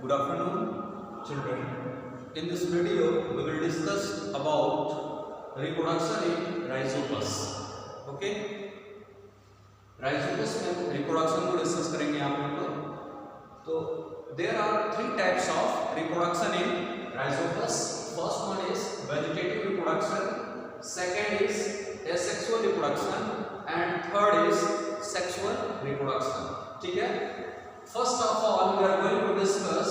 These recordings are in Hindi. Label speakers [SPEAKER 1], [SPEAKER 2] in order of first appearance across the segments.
[SPEAKER 1] Good afternoon, children. In this video, we will discuss about reproduction in Rhizopus. Okay? Rhizopus में reproduction को discuss करेंगे आप लोग. तो there are three types of reproduction in Rhizopus. First one is vegetative reproduction. Second is asexual reproduction, and third is sexual reproduction. ठीक है? First of all, we are going to discuss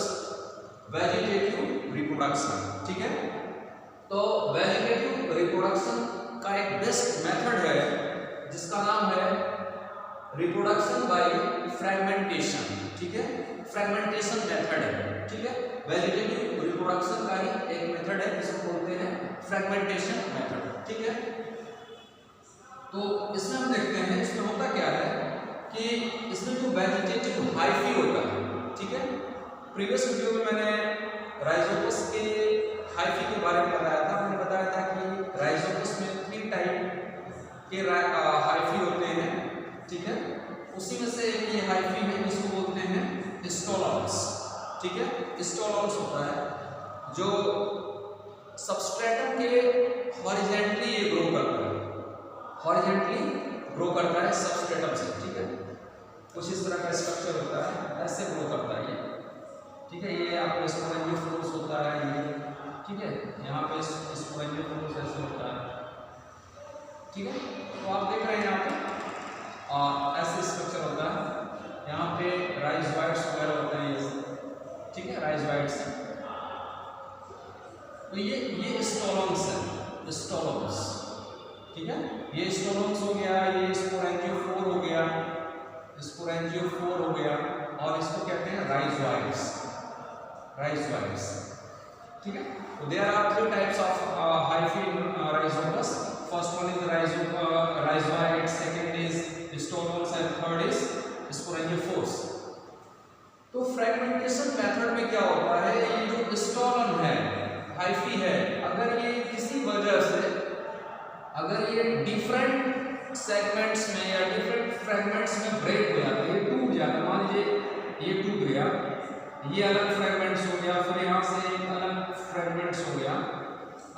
[SPEAKER 1] vegetative reproduction. ठीक है? तो vegetative reproduction का एक बेस्ट मेथड है जिसका नाम है reproduction by fragmentation. ठीक है? fragmentation मेथड है. ठीक है? vegetative reproduction का ही एक मेथड है जिसको बोलते हैं fragmentation मेथड. ठीक है? तो इसमें हम देखते हैं इसमें होता क्या है कि इसमें जो वेजिटेटिव हाइफी होता है. ठीक है? प्रीवियस वीडियो में मैंने राइजोपस के हाइफी के बारे में बताया था. मैंने बताया था कि राइजोपस में 3 टाइप के हाइफी होते हैं. ठीक है? उसी में से एक ये हाइफी है जिसको बोलते हैं स्टोलॉन्स. ठीक है? स्टोलॉन्स होता है जो सबस्ट्रेटम के हॉरिजॉन्टली ये ग्रो करता है. हॉरिजॉन्टली ग्रो करता है सबस्ट्रेटम से. ठीक है? कुछ इस तरह का स्ट्रक्चर होता है, ऐसे ग्रो करता है ये. ठीक है? ये आपको स्पोरेंजियोफोर्स होता है ये. ठीक है? यहाँ पे स्पोरेंजियोफोर्स ऐसे होता है. ठीक है? तो आप देख रहे हैं यहाँ पे ऐसे स्ट्रक्चर होता है. यहाँ पे राइजोइड्स वगैरह होते हैं ये. ठीक है? राइजोइड्स. तो ये स्टोलॉन्स है. स्टोलॉन्स. ठीक है? ये स्टोलॉन्स हो गया, ये स्पोरेंजियोफोर हो गया, स्पोरेंजियोफोर हो गया, और इसको कहते हैं राइजोइड्स. राइजोइड्स. ठीक है? तो there are 3 types of hyphae in rhizopus. First one is rhizoid, second is stolons, and third is sporangiophores. तो फ्रेगमेंटेशन मेथड में क्या होता है, ये जो स्टोलन है, हाइफी है, अगर ये किसी वजह से अगर ये डिफरेंट सेगमेंट्स में या डिफरेंट फ्रेगमेंट्स में ब्रेक हो जाता है, ये टूट जाता है. मान लीजिए ये टूट गया, ये अलग फ्रेगमेंट्स हो गया, फिर यहाँ से एक अलग फ्रेगमेंट्स हो गया.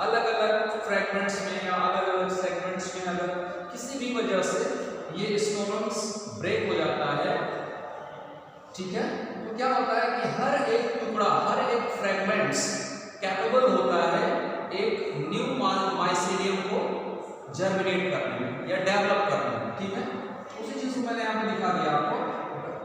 [SPEAKER 1] अलग अलग फ्रेगमेंट्स में या अलग अलग सेगमेंट्स में अगर किसी भी वजह से ये स्टोलन्स ब्रेक हो जाता है. ठीक है? तो क्या होता है कि हर एक टुकड़ा, हर एक फ्रेगमेंट्स कैपेबल होता है एक न्यू माइसीलियम को जर्मिनेट करने में या डेवलप करने में. ठीक है? उसी चीज को मैंने यहाँ पे दिखा दिया आपको.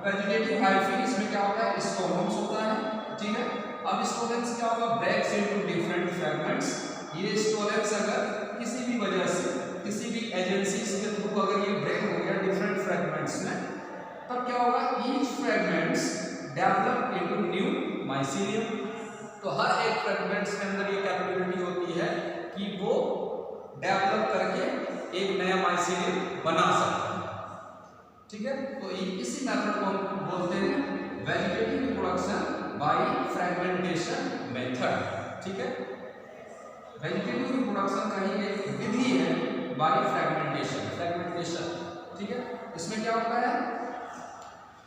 [SPEAKER 1] वेजिटेटिव हाइफी, इसमें क्या होता है, स्टोलन्स होता है. ठीक है? अब स्टोलन्स क्या होगा, ब्रेक्स इनटू डिफरेंट फ्रेगमेंट्स. ये स्टोलन्स अगर किसी भी वजह से, किसी भी एजेंसीज के थ्रू अगर ये ब्रेक हो गया डिफरेंट फ्रेगमेंट्स में, तब क्या होगा, each fragments develop into new mycelium. तो हर एक फ्रेगमेंट्स के अंदर ये कैपेबिलिटी होती है कि वो डेवलप करके एक नया माइसीलियम बना सकता है. ठीक है? तो इसी मेथड को हम बोलते हैं vegetative reproduction by fragmentation method. ठीक है? वेजिटेटिव रिप्रोडक्शन का ही एक विधि है बाय फ्रेगमेंटेशन. फ्रेगमेंटेशन. ठीक है? इसमें क्या होता है,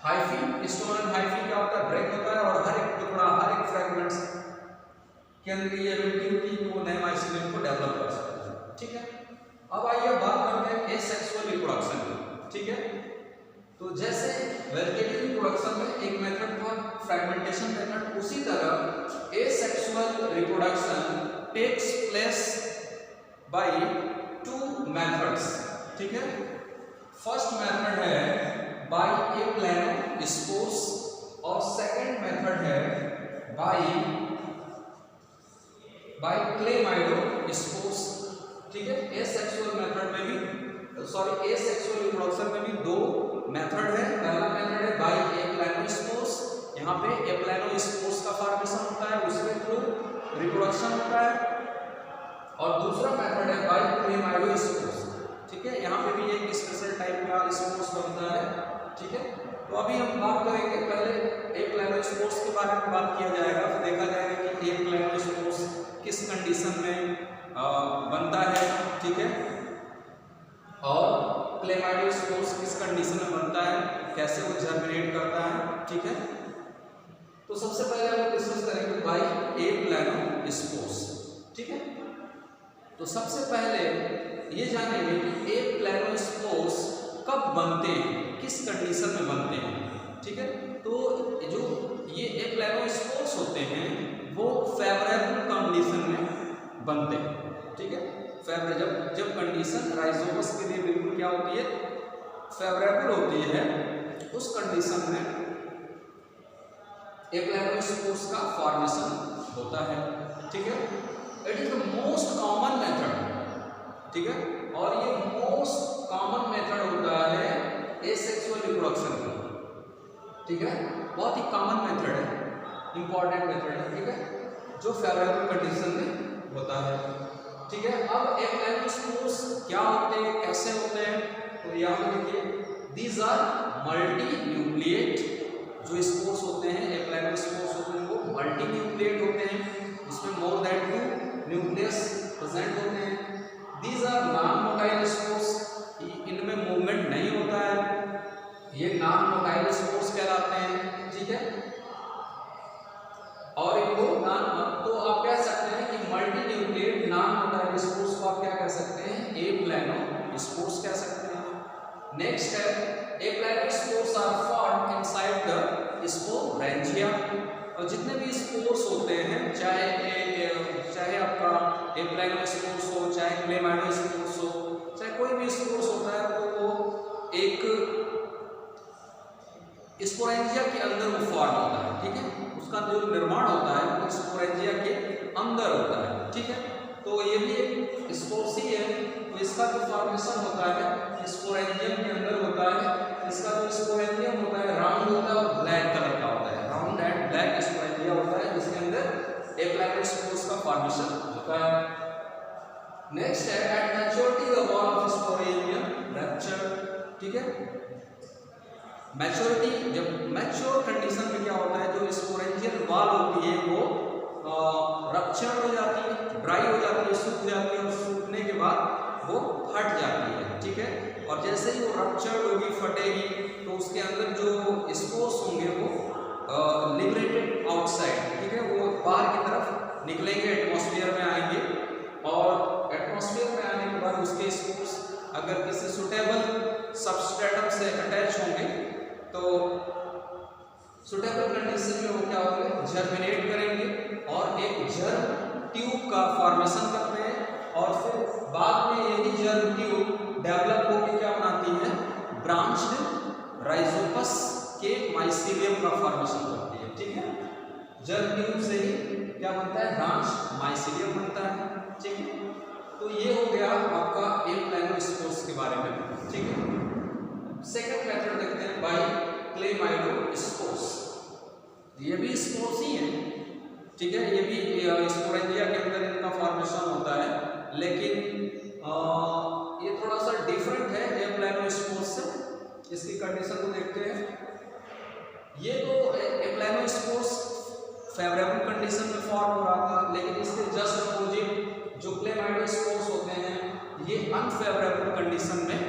[SPEAKER 1] हाइफी, स्टोलन हाइफी क्या होता है, ब्रेक होता है, और हर एक टुकड़ा, हर एक फ्रेगमेंट्स के अंदर ये एबिलिटी होती है कि वो नए माइसीलियम को डेवलप कर सकता है. ठीक है? अब आइए बात करते हैं एसेक्सुअल रिप्रोडक्शन की. ठीक है? तो जैसे वेजिटेटिव रिप्रोडक्शन में एक मेथड था फ्रेगमेंटेशन मेथड, उसी तरह asexual reproduction takes place by 2 methods. ठीक है? फर्स्ट मेथड है बाय एप्लानोस्पोर्स और सेकंड मेथड है बाय क्लेमाइडोस्पोर्स. ठीक है? एसेक्सुअल मेथड में भी एसेक्सुअल रिप्रोडक्शन में भी 2 मेथड है. पहला मेथड है बाय एप्लानोस्पोर्स. यहाँ पे एप्लानोस्पोर्स का फॉर्मेशन होता है, उसके थ्रू रिप्रोडक्शन होता है. और दूसरा मेथड है बाय क्लेमाइडोस्पोर्स. ठीक है? यहाँ पे भी एक स्पेशल टाइप का स्पोर्स बनता है. ठीक है? तो अभी हम बात करेंगे, पहले एप्लानोस्पोर्स के बारे में बात किया जाएगा, फिर देखा जाएगा कि एप्लानोस्पोर्स किस कंडीशन में बनता है. ठीक है? और क्लेमाइडोस्पोर्स किस कंडीशन में बनता है, कैसे वो जर्मिनेट करता है. ठीक है? तो तो सबसे पहले हम डिस्कस करेंगे बाय एप्लानोस्पोर्स, ठीक है। तो सबसे पहले ये जानेंगे कि एप्लानोस्पोर्स कब बनते हैं, किस कंडीशन में बनते हैं, ठीक है। तो जो ये एप्लानोस्पोर्स होते हैं वो फेवरेबल कंडीशन में बनते हैं, ठीक है। फेवरेबल जब कंडीशन राइजोमस के लिए बिल्कुल क्या होती है, फेवरेबल होती है, उस कंडीशन में एप्लानोस्पोर्स का फॉर्मेशन होता है, ठीक है। It is the most common method, ठीक है। और ये मोस्ट कॉमन मेथड होता है एसेक्सुअल रिप्रोडक्शन का, ठीक है। बहुत ही कॉमन मेथड है, इंपॉर्टेंट मेथड है, ठीक है, जो फेवरेबल कंडीशन में होता है, ठीक है। अब एप्लानोस्पोर्स क्या होते हैं, कैसे होते हैं, तो यहाँ पे देखिए दीज आर मल्टी न्यूक्लिएट। जो स्पोर्स होते हैं, एप्लानोस्पोर्स होते हैं, वो मल्टी न्यूक्लिएट होते हैं, उसमें मोर देन 2 न्यूक्लियस प्रेजेंट होते हैं। These are non motile spores, इनमें मूवमेंट नहीं होता है, ये नॉन मोटाइल स्पोर्स कहलाते हैं, ठीक है। और इनको तो आप कह सकते हैं कि multi nucleate non motile spores को आप क्या कह सकते हैं, एप्लानोस्पोर्स कह सकते हैं। नेक्स्ट है aplanospores are formed inside the sporangia. और जितने भी स्पोर्स होते हैं, चाहे आपका एप्लानोस्पोर्स हो, चाहे क्लेमाइडोस्पोर्स हो, चाहे कोई भी स्पोर्स होता है, तो वो एक स्पोरेंजिया के अंदर वो फॉर्म होता है, ठीक है। उसका जो निर्माण होता है वो स्पोरेंजिया के अंदर होता है, ठीक है। तो ये भी एक स्पोर्स ही है, तो इसका जो फॉर्मेशन होता है स्पोरेंजियम के अंदर होता है। इसका जो स्पोरेंजियम होता है राउंड होता है और ब्लैक कलर का होता है, राउंड एंड ब्लैक स्पोरेंजिया होता है, जिसके अंदर एप्लानोस्पोर्स का फॉर्मेशन होता है। नेक्स्ट है at maturity the wall of sporangium rupture, ठीक है। मैच्योरिटी, जब मैच्योर कंडीशन में क्या होता है, जो स्पोरेंजियल वॉल होती है वो रप्चर हो जाती है, ड्राई हो जाती है, सूख जाती है, और सूखने के बाद वो फट जाती है, ठीक है। और जैसे ही वो रप्चर होगी, फटेगी, तो उसके अंदर जो स्पोर्स होंगे वो लिबरेटेड आउटसाइड, ठीक है, वो बाहर की तरफ निकलेंगे, एटमॉस्फेयर में आएंगे, और एटमॉस्फेयर में आने के बाद उसके स्पोर्स अगर किसी सुटेबल सबस्ट्रेटम से अटैच होंगे तो सुटेबल कंडीशन में वो क्या होंगे, जर्मिनेट करेंगे और एक जर्म ट्यूब का फॉर्मेशन करते हैं, और फिर बाद में यही जर्म ट्यूब डेवलप होकर क्या बनाती है, ब्रांच्ड राइजोपस के माइसीलियम का फॉर्मेशन करती है, ठीक है। जर्म ट्यूब से ही क्या बनता है, ब्रांच माइसीलियम बनता है, ठीक है। तो ये हो गया आपका एप्लानोस्पोर्स के बारे में, ठीक है। सेकंड मेथड देखते हैं बाय क्लेमाइडोस्पोर्स। ये भी स्पोर्स ही है, ठीक है, ये भी स्पोरेंजिया के अंदर इनका फॉर्मेशन होता है, लेकिन ये थोड़ा सा डिफरेंट है एप्लानोस्पोर्स से। इसकी कंडीशन को देखते हैं। ये तो एप्लानोस्पोर्स फेवरेबल कंडीशन में फॉर्म हो रहा था, लेकिन इसके जस्ट अपोजिट जो क्लेमाइडोस्पोर्स होते हैं, ये अनफेवरेबल कंडीशन में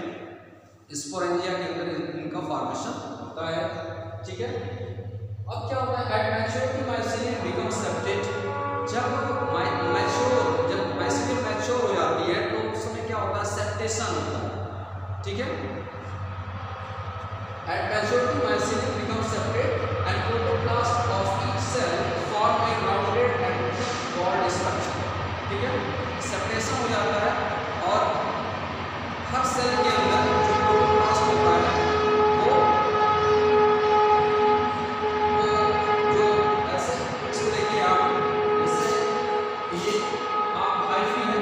[SPEAKER 1] स्पोरेंजिया के अंदर इनका फॉर्मेशन होता है, ठीक है। अब क्या होता है, at maturity mycelium becomes septate. जब माइसीलियम मैच्योर हो जाती है तो उस समय क्या होता है, सेप्टेशन होता है, ठीक है। At maturity mycelium becomes septate and protoplast of each cell form a rounded and bold structure, ठीक है। सेप्टेशन हो जाता है और हर सेल के अंदर जो प्रोटोप्लास्ट होता है वो जो ऐसे इसको देखिए आप, इससे ये आप हाइफी है,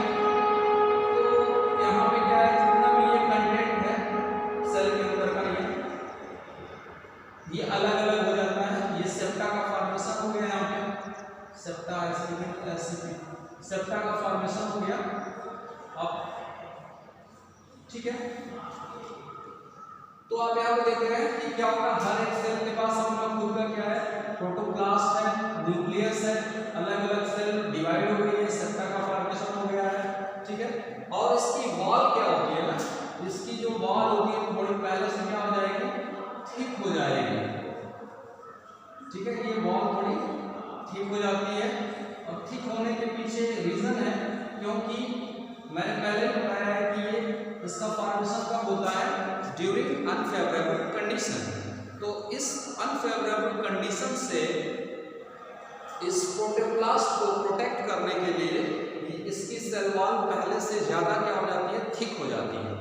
[SPEAKER 1] तो यहाँ पे क्या है, जितना भी ये कंटेंट है सेल के अंदर का, ये अलग अलग हो जाता है। ये सेप्टा का फॉर्मेशन हो गया, यहाँ पे सेप्टा ऐसे सेप्टा का फॉर्मेशन हो गया। अब ठीक है, तो आप यहाँ पे देख रहे हैं कि क्या होगा, हर एक सेल के पास अपना खुद का क्या है, प्रोटोप्लास्ट है, न्यूक्लियस है, अलग अलग सेल डिवाइड हो गई है, सेप्टा का फॉर्मेशन हो गया है, ठीक है। और इसकी वॉल क्या होती है ना, इसकी जो वॉल होती है थोड़ी पहले से क्या हो जाएगी, थिक हो जाएगी, ठीक है, ये वॉल थोड़ी ठीक हो जाती है। और ठीक होने के पीछे रीजन है क्योंकि मैंने पहले बताया है कि ये इसका फॉर्मेशन कब होता है, ड्यूरिंग अनफेवरेबल कंडीशन। तो इस अनफेवरेबल कंडीशन से इस प्रोटोप्लास्ट को प्रोटेक्ट करने के लिए इसकी सेल वॉल पहले से ज्यादा क्या हो जाती है, थिक हो जाती है,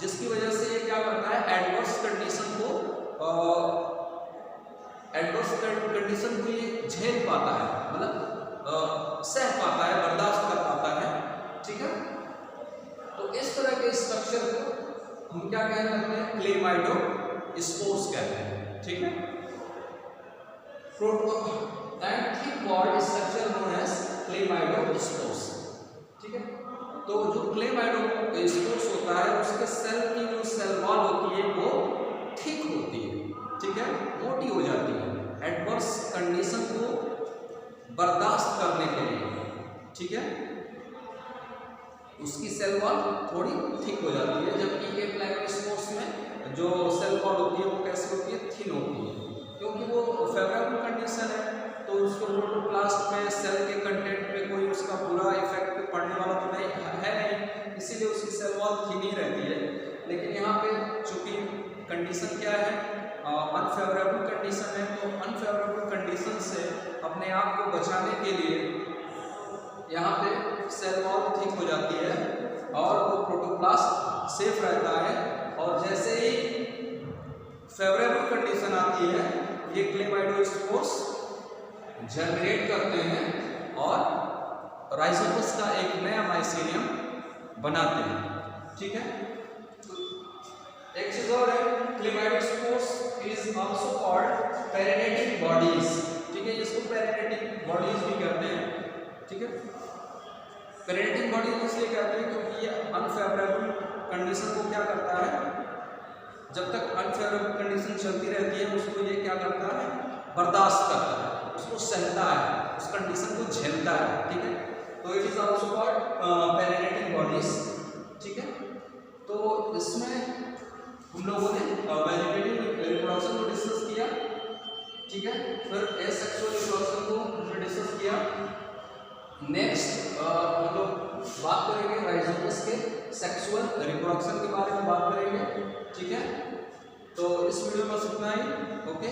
[SPEAKER 1] जिसकी वजह से ये क्या करता है, एडवर्स कंडीशन को ये झेल पाता है, मतलब सह पाता है, बर्दाश्त कर पाता है। ठीक है, तो इस तरह के स्ट्रक्चर को हम क्या कहते हैं, क्लेमाइडोस्पोर्स कहते हैं। ठीक है, and thick walled structure known as chlamydospores. ठीक है, तो जो क्लेमाइडोस्पोर्स होता है उसके सेल की जो सेल वॉल होती है वो थिक होती है। ठीक है, मोटी हो जाती है एडवर्स कंडीशन को बर्दाश्त करने के लिए। ठीक है, उसकी सेल वॉल थोड़ी थिक हो जाती है, जबकि ये क्लेमाइडोस्पोर्स में जो सेल वॉल होती है वो कैसी होती है, थिन होती है, क्योंकि वो फेवरेबल कंडीशन है। तो उसको प्रोटोप्लास्ट में सेल के कंटेंट पे कोई उसका बुरा इफेक्ट पड़ने वाला तो नहीं है, इसीलिए उसकी सेल वॉल थिन ही रहती है। लेकिन यहाँ पे चूंकि कंडीशन क्या है, अनफेवरेबल कंडीशन है, तो अनफेवरेबल कंडीशन से अपने आप को बचाने के लिए यहाँ पे सेल वॉल थिक हो जाती है और वो प्रोटोप्लास्ट सेफ रहता है। और जैसे ही फेवरेबल कंडीशन आती है ये क्लेमाइडोस्पोर्स जनरेट करते हैं और राइजोपस का एक नया माइसीलियम बनाते हैं। ठीक है, एक चीज और है, chlamydospores is also called paranetic bodies. ठीक है, जिसको पैरानेटिक बॉडीज भी कहते हैं। ठीक है, पैरानेटिक बॉडीज इसलिए कहते हैं क्योंकि ये अनफेवरेबल कंडीशन को क्या करता है, जब तक अनफेवरेबल कंडीशन चलती रहती है उसको ये क्या करता है, बर्दाश्त करता है, उसको सहता है, उस कंडीशन को झेलता है। ठीक है, तो it is also called paranetic bodies. ठीक है, तो इसमें हम लोगों ने वेजिटेटिव रिप्रोडक्शन को डिस्कस किया। ठीक है, फिर एसेक्सुअल रिप्रोडक्शन को हमने डिस्कस किया। नेक्स्ट हम लोग बात करेंगे राइजोपस के सेक्सुअल रिप्रोडक्शन के बारे में बात करेंगे। ठीक है, तो इस वीडियो में बस इतना ही। ओके।